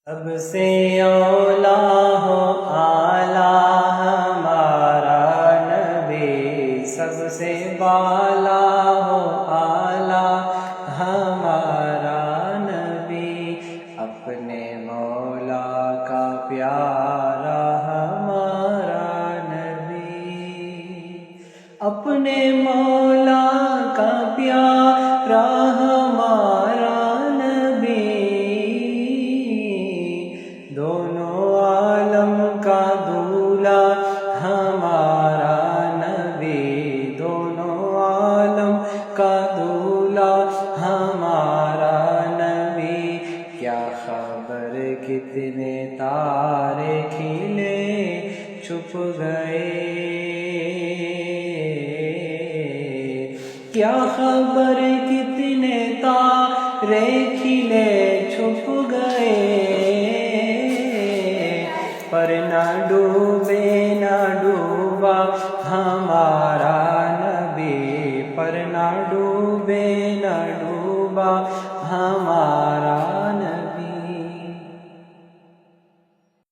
سب سے اولا ہو اعلیٰ ہمارا نبی، سب سے بالا ہو اعلیٰ ہمارا نبی، اپنے مولا کا پیارا ہمارا نبی، اپنے مولا کا پیارا ہمارا نبی، دونوں عالم کا دولہا ہمارا نبی، دونوں عالم کا دولہا ہمارا نبی، کیا خبر کتنے تارے کھلے چھپ گئے، کیا خبر کتنے تارے کھلے چھپ گئے، پر نہ ڈوبے نہ ڈوبا ہمارا نبی، پر نہ ڈوبے نہ ڈوبا ہمارا